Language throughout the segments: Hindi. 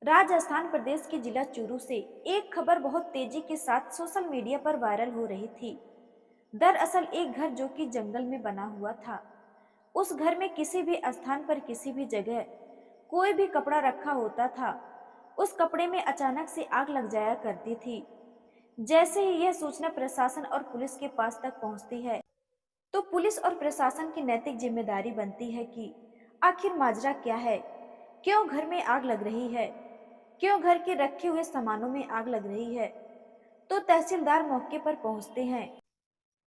राजस्थान प्रदेश के जिला चूरू से एक खबर बहुत तेजी के साथ सोशल मीडिया पर वायरल हो रही थी। दरअसल एक घर जो कि जंगल में बना हुआ था, उस घर में किसी भी स्थान पर किसी भी जगह कोई भी कपड़ा रखा होता था, उस कपड़े में अचानक से आग लग जाया करती थी। जैसे ही यह सूचना प्रशासन और पुलिस के पास तक पहुंचती है, तो पुलिस और प्रशासन की नैतिक जिम्मेदारी बनती है कि आखिर माजरा क्या है, क्यों घर में आग लग रही है, क्यों घर के रखे हुए सामानों में आग लग रही है। तो तहसीलदार मौके पर पहुंचते हैं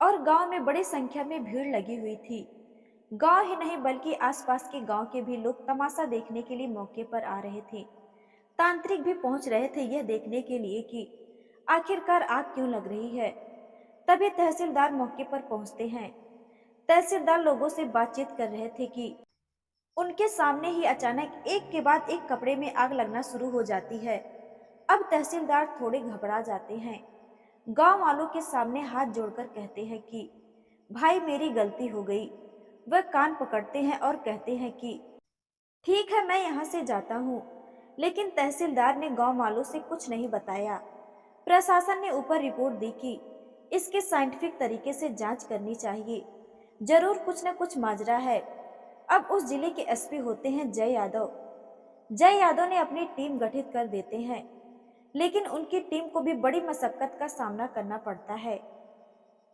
और गांव में बड़ी संख्या में भीड़ लगी हुई थी। गांव ही नहीं बल्कि आसपास के गांव के भी लोग तमाशा देखने के लिए मौके पर आ रहे थे। तांत्रिक भी पहुंच रहे थे यह देखने के लिए कि आखिरकार आग क्यों लग रही है। तभी तहसीलदार मौके पर पहुंचते हैं। तहसीलदार लोगों से बातचीत कर रहे थे कि उनके सामने ही अचानक एक के बाद एक कपड़े में आग लगना शुरू हो जाती है। अब तहसीलदार थोड़े घबरा जाते हैं। गांव वालों के सामने हाथ जोड़कर कहते हैं कि भाई मेरी गलती हो गई। वह कान पकड़ते हैं और कहते हैं कि ठीक है, मैं यहाँ से जाता हूँ। लेकिन तहसीलदार ने गांव वालों से कुछ नहीं बताया। प्रशासन ने ऊपर रिपोर्ट दी कि इसके साइंटिफिक तरीके से जांच करनी चाहिए, जरूर कुछ न कुछ माजरा है। अब उस जिले के एसपी होते हैं जय यादव। जय यादव ने अपनी टीम गठित कर देते हैं, लेकिन उनकी टीम को भी बड़ी मशक्कत का सामना करना पड़ता है।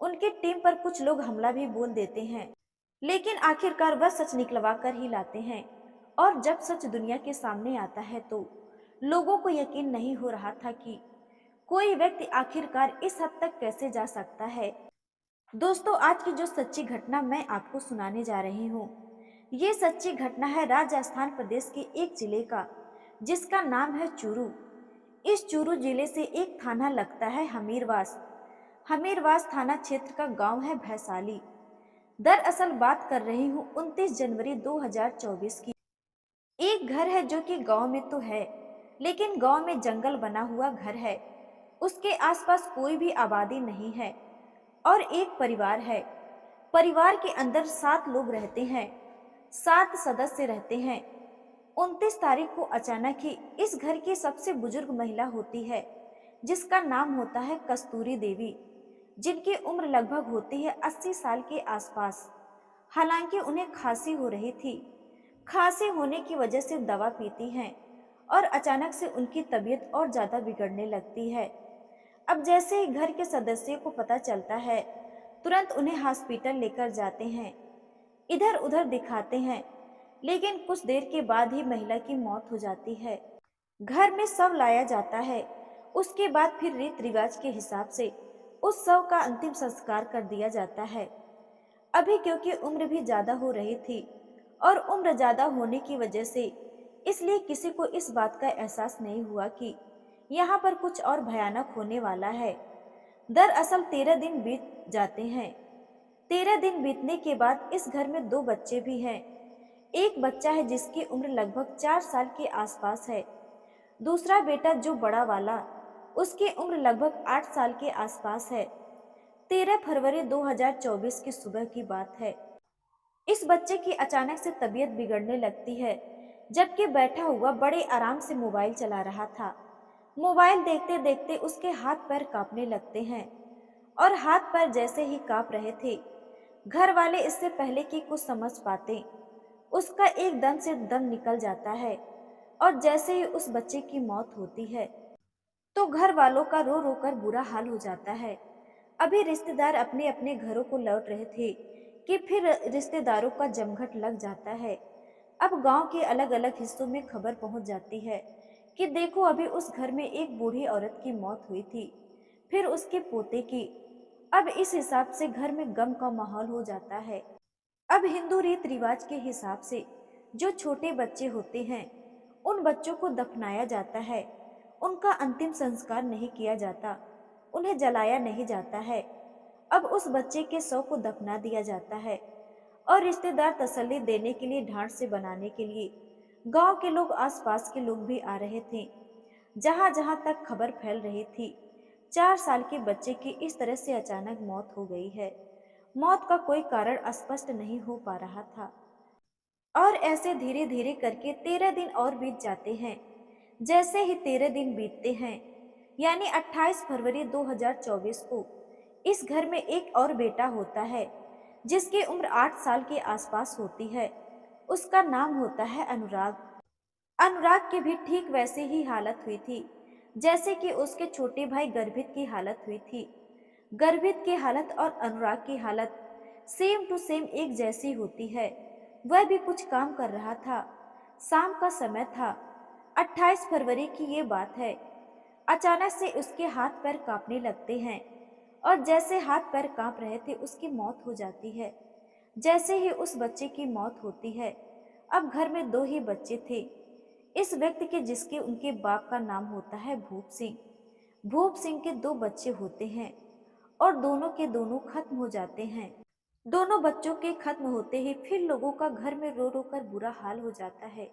उनकी टीम पर कुछ लोग हमला भी बोल देते हैं, लेकिन आखिरकार वह सच निकलवा कर ही लाते हैं। और जब सच दुनिया के सामने आता है तो लोगों को यकीन नहीं हो रहा था कि कोई व्यक्ति आखिरकार इस हद तक कैसे जा सकता है। दोस्तों, आज की जो सच्ची घटना मैं आपको सुनाने जा रही हूँ, ये सच्ची घटना है राजस्थान प्रदेश के एक जिले का, जिसका नाम है चूरू। इस चूरू जिले से एक थाना लगता है हमीरवास। हमीरवास थाना क्षेत्र का गांव है भैसाली। दरअसल बात कर रही हूँ 29 जनवरी 2024 की। एक घर है जो कि गांव में तो है, लेकिन गांव में जंगल बना हुआ घर है। उसके आसपास कोई भी आबादी नहीं है और एक परिवार है। परिवार के अंदर 7 लोग रहते हैं, 7 सदस्य रहते हैं। 29 तारीख को अचानक ही इस घर की सबसे बुजुर्ग महिला होती है, जिसका नाम होता है कस्तूरी देवी, जिनकी उम्र लगभग होती है 80 साल के आसपास। हालांकि उन्हें खांसी हो रही थी। खांसी होने की वजह से दवा पीती हैं और अचानक से उनकी तबीयत और ज्यादा बिगड़ने लगती है। अब जैसे ही घर के सदस्यों को पता चलता है, तुरंत उन्हें हॉस्पिटल लेकर जाते हैं, इधर उधर दिखाते हैं, लेकिन कुछ देर के बाद ही महिला की मौत हो जाती है। घर में शव लाया जाता है। उसके बाद फिर रीत रिवाज के हिसाब से उस शव का अंतिम संस्कार कर दिया जाता है। अभी क्योंकि उम्र भी ज्यादा हो रही थी और उम्र ज्यादा होने की वजह से इसलिए किसी को इस बात का एहसास नहीं हुआ कि यहाँ पर कुछ और भयानक होने वाला है। दरअसल 13 दिन बीत जाते हैं। 13 दिन बीतने के बाद इस घर में 2 बच्चे भी हैं। एक बच्चा है जिसकी उम्र लगभग 4 साल के आसपास है। दूसरा बेटा जो बड़ा वाला, उसकी उम्र लगभग 8 साल के आसपास है। 13 फरवरी 2024 की सुबह की बात है। इस बच्चे की अचानक से तबीयत बिगड़ने लगती है, जबकि बैठा हुआ बड़े आराम से मोबाइल चला रहा था। मोबाइल देखते देखते उसके हाथ पैर कांपने लगते हैं और हाथ पैर जैसे ही कांप रहे थे, घर वाले इससे पहले कि कुछ समझ पाते, उसका एकदम से दम निकल जाता है और जैसे ही उस बच्चे की मौत होती है, तो घर वालों का रो रो कर बुरा हाल हो जाता है। अभी रिश्तेदार अपने अपने घरों को लौट रहे थे कि फिर रिश्तेदारों का जमघट लग जाता है। अब गांव के अलग अलग हिस्सों में खबर पहुंच जाती है कि देखो अभी उस घर में एक बूढ़ी औरत की मौत हुई थी, फिर उसके पोते की। अब इस हिसाब से घर में गम का माहौल हो जाता है। अब हिंदू रीत रिवाज के हिसाब से जो छोटे बच्चे होते हैं, उन बच्चों को दफनाया जाता है। उनका अंतिम संस्कार नहीं किया जाता, उन्हें जलाया नहीं जाता है। अब उस बच्चे के शव को दफना दिया जाता है और रिश्तेदार तसल्ली देने के लिए, ढांढ से बनाने के लिए गांव के लोग, आसपास के लोग भी आ रहे थे। जहां जहां तक खबर फैल रही थी, 4 साल के बच्चे की इस तरह से अचानक मौत हो गई है। मौत का कोई कारण स्पष्ट नहीं हो पा रहा था और ऐसे धीरे धीरे करके 13 दिन और बीत जाते हैं। जैसे ही 13 दिन बीतते हैं, यानी 28 फरवरी 2024 को इस घर में एक और बेटा होता है, जिसकी उम्र 8 साल के आसपास होती है। उसका नाम होता है अनुराग। अनुराग की भी ठीक वैसे ही हालत हुई थी, जैसे कि उसके छोटे भाई गर्भित की हालत हुई थी। गर्भित की हालत और अनुराग की हालत सेम टू सेम एक जैसी होती है। वह भी कुछ काम कर रहा था। शाम का समय था। 28 फरवरी की ये बात है। अचानक से उसके हाथ पैर कांपने लगते हैं और जैसे हाथ पैर कांप रहे थे उसकी मौत हो जाती है। जैसे ही उस बच्चे की मौत होती है, अब घर में दो ही बच्चे थे। इस व्यक्ति के जिसके उनके बाप का नाम होता है भूप सिंह। भूप सिंह के दो बच्चे होते हैं और दोनों के दोनों खत्म हो जाते हैं। दोनों बच्चों के खत्म होते ही फिर लोगों का घर में रो रो कर बुरा हाल हो जाता है।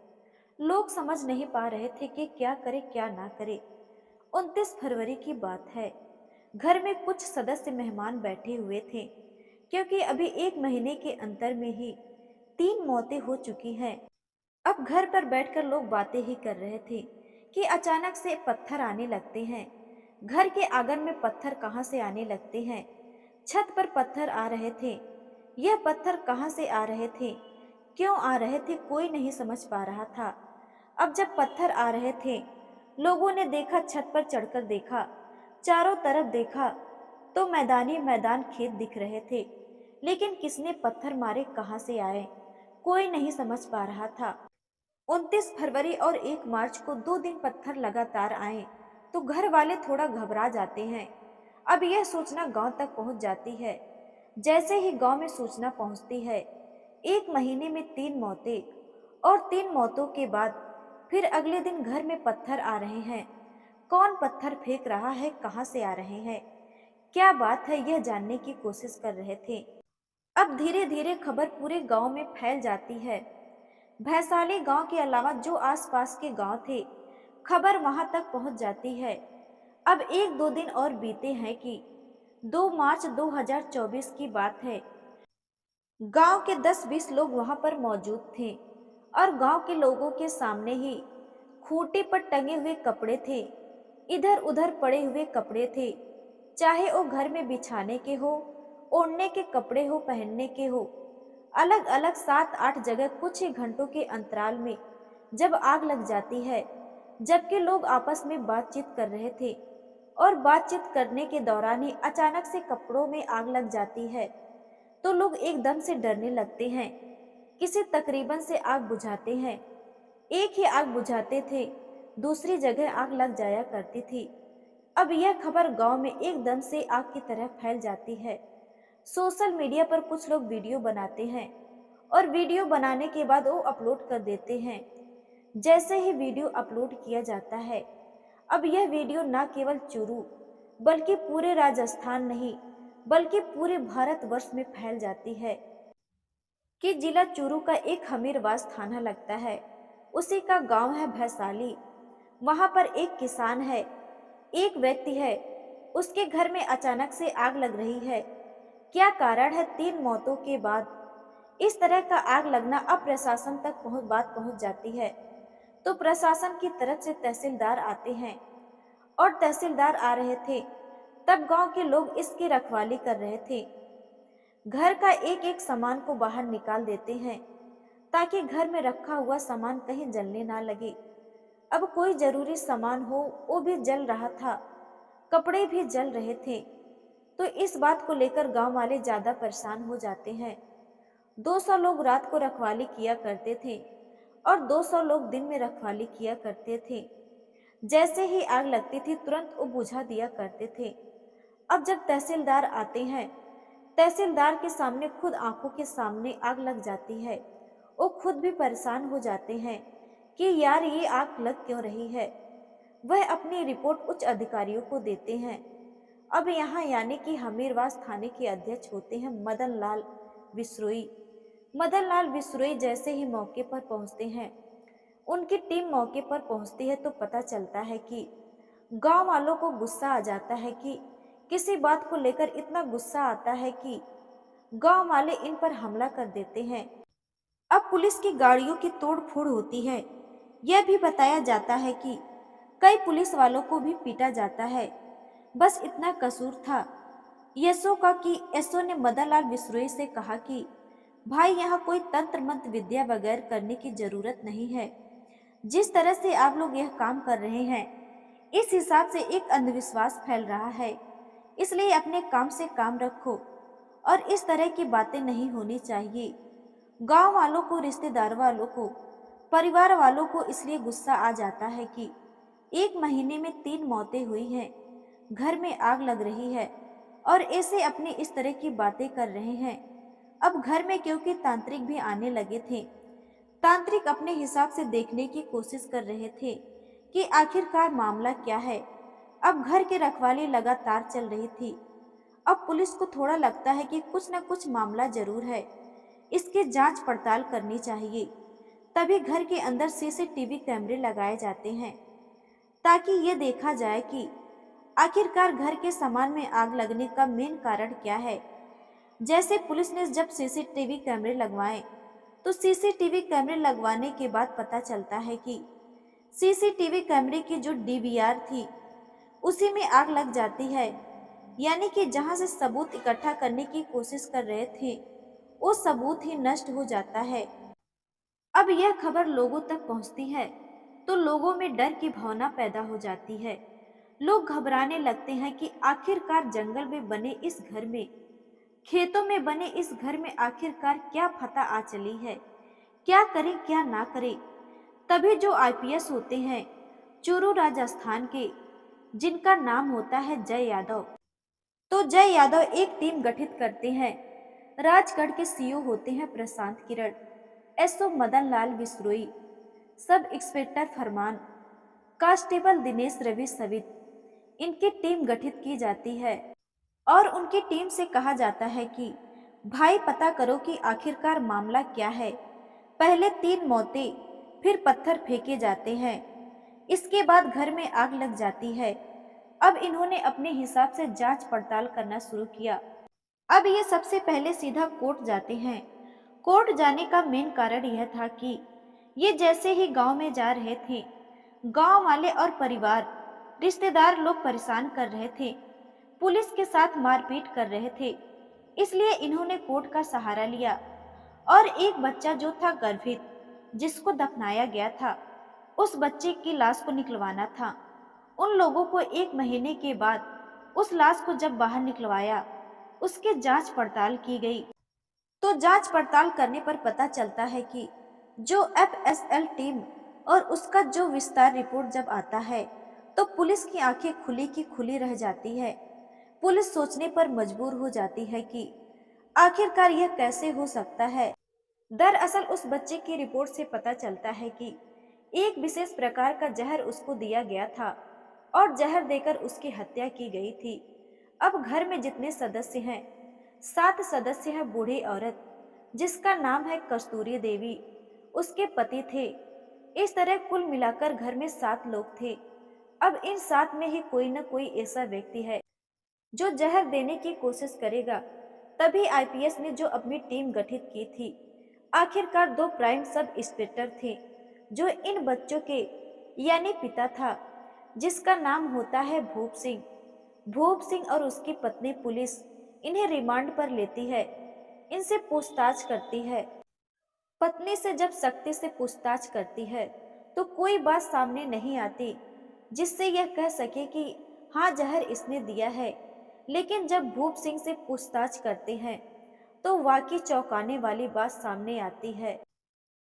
लोग समझ नहीं पा रहे थे कि क्या करे क्या ना करे। 29 फरवरी की बात है। घर में कुछ सदस्य मेहमान बैठे हुए थे, क्योंकि अभी एक महीने के अंतर में ही 3 मौतें हो चुकी हैं। अब घर पर बैठकर लोग बातें ही कर रहे थे कि अचानक से पत्थर आने लगते हैं। घर के आंगन में पत्थर कहाँ से आने लगते हैं। छत पर पत्थर आ रहे थे। यह पत्थर कहाँ से आ रहे थे, क्यों आ रहे थे, कोई नहीं समझ पा रहा था। अब जब पत्थर आ रहे थे, लोगों ने देखा, छत पर चढ़कर देखा, चारों तरफ देखा तो मैदानी मैदान खेत दिख रहे थे। लेकिन किसने पत्थर मारे, कहाँ से आए, कोई नहीं समझ पा रहा था। 29 फरवरी और 1 मार्च को 2 दिन पत्थर लगातार आए तो घर वाले थोड़ा घबरा जाते हैं। अब यह सूचना गांव तक पहुंच जाती है। जैसे ही गांव में सूचना पहुंचती है, 1 महीने में 3 मौतें और 3 मौतों के बाद फिर अगले दिन घर में पत्थर आ रहे हैं। कौन पत्थर फेंक रहा है, कहाँ से आ रहे हैं, क्या बात है, यह जानने की कोशिश कर रहे थे। अब धीरे धीरे खबर पूरे गांव में फैल जाती है। भैसाली गांव के अलावा जो आसपास के गांव थे, खबर वहां तक पहुंच जाती है। अब 1-2 दिन और बीते हैं कि 2 मार्च 2024 की बात है। गांव के 10-20 लोग वहां पर मौजूद थे और गांव के लोगों के सामने ही खूंटे पर टंगे हुए कपड़े थे, इधर उधर पड़े हुए कपड़े थे, चाहे वो घर में बिछाने के हो, ओढ़ने के कपड़े हो, पहनने के हो, अलग अलग 7-8 जगह कुछ ही घंटों के अंतराल में जब आग लग जाती है, जबकि लोग आपस में बातचीत कर रहे थे और बातचीत करने के दौरान ही अचानक से कपड़ों में आग लग जाती है, तो लोग एकदम से डरने लगते हैं। किसी तकरीबन से आग बुझाते हैं। एक ही आग बुझाते थे, दूसरी जगह आग लग जाया करती थी। अब यह खबर गांव में एकदम से आग की तरह फैल जाती है। सोशल मीडिया पर कुछ लोग वीडियो बनाते हैं और वीडियो बनाने के बाद वो अपलोड कर देते हैं। जैसे ही वीडियो अपलोड किया जाता है, अब यह वीडियो न केवल चूरू बल्कि पूरे राजस्थान नहीं बल्कि पूरे भारतवर्ष में फैल जाती है कि जिला चूरू का एक हमीरवास थाना लगता है, उसी का गांव है भैसाली। वहां पर एक किसान है, एक व्यक्ति है, उसके घर में अचानक से आग लग रही है। क्या कारण है, 3 मौतों के बाद इस तरह का आग लगना। अब प्रशासन तक बात पहुंच जाती है तो प्रशासन की तरफ से तहसीलदार आते हैं और तहसीलदार आ रहे थे तब गांव के लोग इसकी रखवाली कर रहे थे। घर का एक एक सामान को बाहर निकाल देते हैं ताकि घर में रखा हुआ सामान कहीं जलने ना लगे। अब कोई जरूरी सामान हो वो भी जल रहा था, कपड़े भी जल रहे थे। तो इस बात को लेकर गांव वाले ज्यादा परेशान हो जाते हैं। 200 लोग रात को रखवाली किया करते थे और 200 लोग दिन में रखवाली किया करते थे। जैसे ही आग लगती थी तुरंत वो बुझा दिया करते थे। अब जब तहसीलदार आते हैं, तहसीलदार के सामने खुद आंखों के सामने आग लग जाती है। वो खुद भी परेशान हो जाते हैं कि यार ये आग लग क्यों रही है। वह अपनी रिपोर्ट उच्च अधिकारियों को देते हैं। अब यहाँ यानी कि हमीरवास थाने के अध्यक्ष होते हैं मदन लाल विश्रोई। मदन लाल विश्रोई जैसे ही मौके पर पहुंचते हैं, उनकी टीम मौके पर पहुंचती है तो पता चलता है कि गांव वालों को गुस्सा आ जाता है कि किसी बात को लेकर इतना गुस्सा आता है कि गांव वाले इन पर हमला कर देते हैं। अब पुलिस की गाड़ियों की तोड़ फोड़ होती है। यह भी बताया जाता है कि कई पुलिस वालों को भी पीटा जाता है। बस इतना कसूर था यशो का कि यशो ने मदनलाल विश्नोई से कहा कि भाई यहाँ कोई तंत्र मंत्र विद्या वगैरह करने की जरूरत नहीं है। जिस तरह से आप लोग यह काम कर रहे हैं इस हिसाब से एक अंधविश्वास फैल रहा है, इसलिए अपने काम से काम रखो और इस तरह की बातें नहीं होनी चाहिए। गांव वालों को, रिश्तेदार वालों को, परिवार वालों को इसलिए गुस्सा आ जाता है कि 1 महीने में 3 मौतें हुई हैं, घर में आग लग रही है और ऐसे अपने इस तरह की बातें कर रहे हैं। अब घर में क्योंकि तांत्रिक भी आने लगे थे, तांत्रिक अपने हिसाब से देखने की कोशिश कर रहे थे कि आखिरकार मामला क्या है। अब घर की रखवाली लगातार चल रही थी। अब पुलिस को थोड़ा लगता है कि कुछ न कुछ मामला जरूर है, इसकी जांच पड़ताल करनी चाहिए। तभी घर के अंदर सीसीटीवी कैमरे लगाए जाते हैं ताकि ये देखा जाए कि आखिरकार घर के सामान में आग लगने का मेन कारण क्या है। जैसे पुलिस ने जब सीसीटीवी कैमरे लगवाए तो सीसीटीवी कैमरे लगवाने के बाद पता चलता है कि सीसीटीवी कैमरे की जो डीवीआर थी उसी में आग लग जाती है, यानी कि जहां से सबूत इकट्ठा करने की कोशिश कर रहे थे वो सबूत ही नष्ट हो जाता है। अब यह खबर लोगों तक पहुंचती है तो लोगों में डर की भावना पैदा हो जाती है। लोग घबराने लगते हैं कि आखिरकार जंगल में बने इस घर में, खेतों में बने इस घर में आखिरकार क्या फतह आ चली है, क्या करें क्या ना करें। तभी जो आईपीएस होते हैं चूरू राजस्थान के, जिनका नाम होता है जय यादव, तो जय यादव एक टीम गठित करते हैं। राजगढ़ के सीओ होते हैं प्रशांत किरण, SO Madan Lal Bishnoi, sub inspector फरमान, कांस्टेबल दिनेश रवि सवित, इनकी टीम गठित की जाती है और उनकी टीम से कहा जाता है कि भाई पता करो कि आखिरकार मामला क्या है। पहले 3 मौतें, फिर पत्थर फेंके जाते हैं, इसके बाद घर में आग लग जाती है। अब इन्होंने अपने हिसाब से जांच पड़ताल करना शुरू किया। अब ये सबसे पहले सीधा कोर्ट जाते हैं। कोर्ट जाने का मेन कारण यह था कि ये जैसे ही गांव में जा रहे थे, गांव वाले और परिवार, रिश्तेदार लोग परेशान कर रहे थे, पुलिस के साथ मारपीट कर रहे थे, इसलिए इन्होंने कोर्ट का सहारा लिया और एक बच्चा जो था गर्भित, जिसको दफनाया गया था, उस बच्चे की लाश को निकलवाना था। उन लोगों को 1 महीने के बाद उस लाश को जब बाहर निकलवाया, उसकी जांच पड़ताल की गई तो जांच पड़ताल करने पर पता चलता है कि जो एफएसएल टीम और उसका जो विस्तार रिपोर्ट जब आता है तो पुलिस की आंखें खुली की खुली रह जाती है। पुलिस सोचने पर मजबूर हो जाती है कि आखिरकार यह कैसे हो सकता है। दरअसल उस बच्चे की रिपोर्ट से पता चलता है कि एक विशेष प्रकार का जहर उसको दिया गया था और जहर देकर उसकी हत्या की गई थी। अब घर में जितने सदस्य हैं, 7 सदस्य हैं बूढ़ी औरत जिसका नाम है कस्तूरी देवी, उसके पति थे। इस तरह कुल मिलाकर घर में 7 लोग थे। अब इन 7 में ही कोई न कोई ऐसा व्यक्ति है जो जहर देने की कोशिश करेगा। तभी आईपीएस ने जो अपनी टीम गठित की थी, आखिरकार 2 प्राइम सब इंस्पेक्टर थे जो इन बच्चों के यानी पिता था, जिसका नाम होता है भूप सिंह। भूप सिंह और उसकी पत्नी पुलिस इन्हें रिमांड पर लेती है, इनसे पूछताछ करती है। पत्नी से जब सख्ती से पूछताछ करती है तो कोई बात सामने नहीं आती जिससे यह कह सके कि हाँ जहर इसने दिया है। लेकिन जब भूप सिंह से पूछताछ करते हैं तो वाकई चौंकाने वाली बात सामने आती है।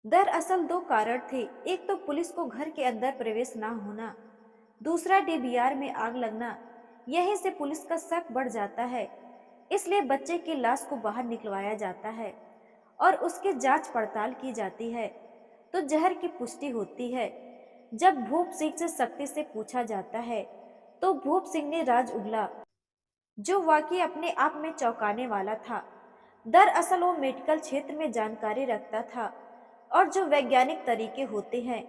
दरअसल 2 कारण थे, एक तो पुलिस को घर के अंदर प्रवेश ना होना, दूसरा डीवीआर में आग लगना। यहीं से पुलिस का शक बढ़ जाता है, इसलिए बच्चे की लाश को बाहर निकलवाया जाता है और उसकी जांच पड़ताल की जाती है तो जहर की पुष्टि होती है। जब भूप सिंह से सख्ती से पूछा जाता है तो भूप सिंह ने राज उगला जो वाकई अपने आप में चौंकाने वाला था। दरअसल वो मेडिकल क्षेत्र में जानकारी रखता था और जो वैज्ञानिक तरीके होते हैं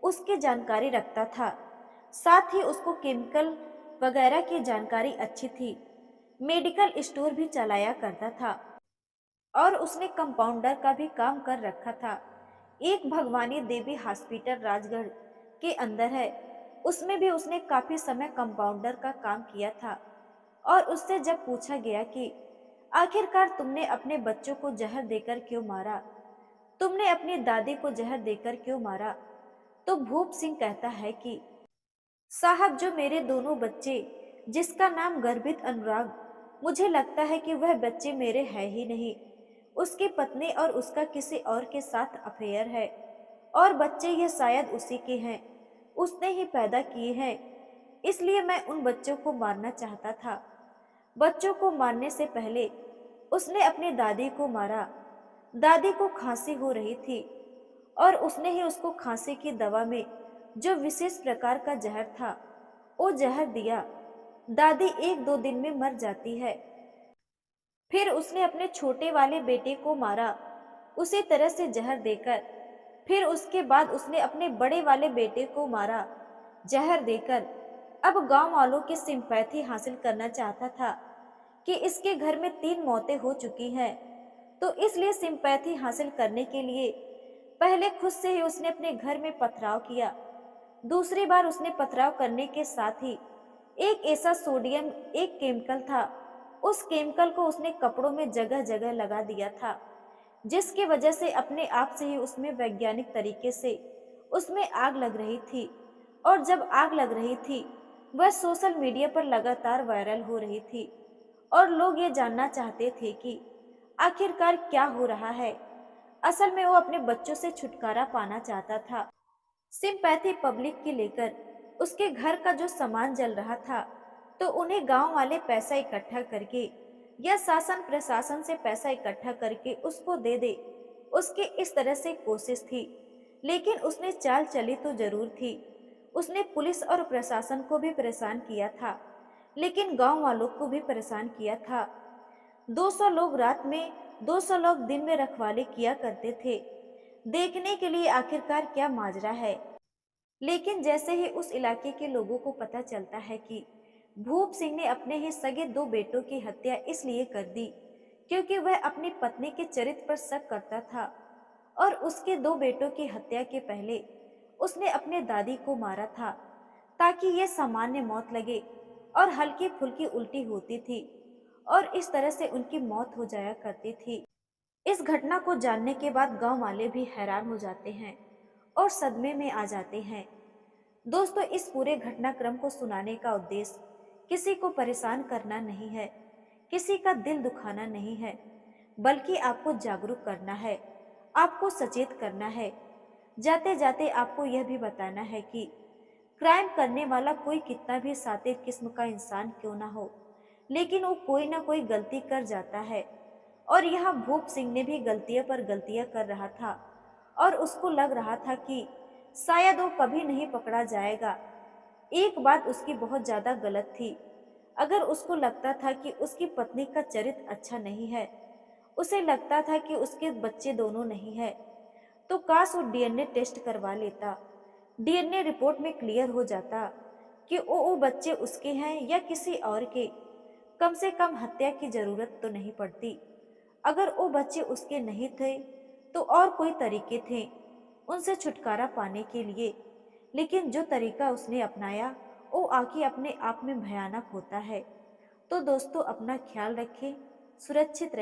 उसकी जानकारी रखता था। साथ ही उसको केमिकल वगैरह की जानकारी अच्छी थी। मेडिकल स्टोर भी चलाया करता था और उसने कंपाउंडर का भी काम कर रखा था। एक भगवानी देवी हॉस्पिटल राजगढ़ के अंदर है, उसमें भी उसने काफी समय कंपाउंडर का काम किया था। और उससे जब पूछा गया कि आखिरकार तुमने अपने बच्चों को जहर देकर क्यों मारा, तुमने अपनी दादी को जहर देकर क्यों मारा, तो भूप सिंह कहता है कि साहब, जो मेरे दोनों बच्चे, जिसका नाम गर्भित अनुराग, मुझे लगता है कि वह बच्चे मेरे हैं ही नहीं। उसकी पत्नी और उसका किसी और के साथ अफेयर है, और बच्चे ये शायद उसी के हैं, उसने ही पैदा किए हैं। इसलिए मैं उन बच्चों को मारना चाहता था। बच्चों को मारने से पहले उसने अपनी दादी को मारा। दादी को खांसी हो रही थी और उसने ही उसको खांसी की दवा में जो विशेष प्रकार का जहर था वो जहर दिया। दादी 1-2 दिन में मर जाती है। फिर उसने अपने छोटे वाले बेटे को मारा, उसी तरह से जहर देकर। फिर उसके बाद उसने अपने बड़े वाले बेटे को मारा, जहर देकर। अब गांव वालों की सिंपैथी हासिल करना चाहता था कि इसके घर में 3 मौतें हो चुकी हैं, तो इसलिए सिंपैथी हासिल करने के लिए पहले खुद से ही उसने अपने घर में पथराव किया। दूसरी बार उसने पथराव करने के साथ ही एक ऐसा सोडियम एक केमिकल था, उस केमिकल को उसने कपड़ों में जगह जगह लगा दिया था, जिसकी वजह से अपने आप से ही उसमें वैज्ञानिक तरीके से उसमें आग लग रही थी। और जब आग लग रही थी वह सोशल मीडिया पर लगातार वायरल हो रही थी, और लोग ये जानना चाहते थे कि आखिरकार क्या हो रहा है। असल में वो अपने बच्चों से छुटकारा पाना चाहता था। सिंपैथी पब्लिक की लेकर उसके घर का जो सामान जल रहा था, तो उन्हें गांव वाले पैसा इकट्ठा करके या शासन प्रशासन से पैसा इकट्ठा करके उसको दे दे, उसकी इस तरह से कोशिश थी। लेकिन उसने चाल चली तो जरूर थी। उसने पुलिस और प्रशासन को भी परेशान किया था, लेकिन गांव वालों को भी परेशान किया था। 200 लोग रात में, 200 लोग दिन में रखवाले किया करते थे, देखने के लिए आखिरकार क्या माजरा है। लेकिन जैसे ही उस इलाके के लोगों को पता चलता है कि भूप सिंह ने अपने ही सगे 2 बेटों की हत्या इसलिए कर दी क्योंकि वह अपनी पत्नी के चरित्र पर शक करता था, और उसके 2 बेटों की हत्या के पहले उसने अपने दादी को मारा था, ताकि ये सामान्य मौत लगे और हल्की फुल्की उल्टी होती थी, और इस तरह से उनकी मौत हो जाया करती थी। इस घटना को जानने के बाद गांव वाले भी हैरान हो जाते हैं और सदमे में आ जाते हैं। दोस्तों, इस पूरे घटनाक्रम को सुनाने का उद्देश्य किसी को परेशान करना नहीं है, किसी का दिल दुखाना नहीं है, बल्कि आपको जागरूक करना है, आपको सचेत करना है। जाते जाते आपको यह भी बताना है कि क्राइम करने वाला कोई कितना भी शातिर किस्म का इंसान क्यों ना हो, लेकिन वो कोई ना कोई गलती कर जाता है। और यहाँ भूप सिंह ने भी गलतियों पर गलतियां कर रहा था, और उसको लग रहा था कि शायद वो कभी नहीं पकड़ा जाएगा। एक बात उसकी बहुत ज्यादा गलत थी। अगर उसको लगता था कि उसकी पत्नी का चरित्र अच्छा नहीं है, उसे लगता था कि उसके बच्चे दोनों नहीं है, तो काश वो डीएनए टेस्ट करवा लेता। डीएनए रिपोर्ट में क्लियर हो जाता कि वो बच्चे उसके हैं या किसी और के। कम से कम हत्या की जरूरत तो नहीं पड़ती। अगर वो बच्चे उसके नहीं थे तो और कोई तरीके थे उनसे छुटकारा पाने के लिए। लेकिन जो तरीका उसने अपनाया वो आके अपने आप में भयानक होता है। तो दोस्तों, अपना ख्याल रखें, सुरक्षित रहें।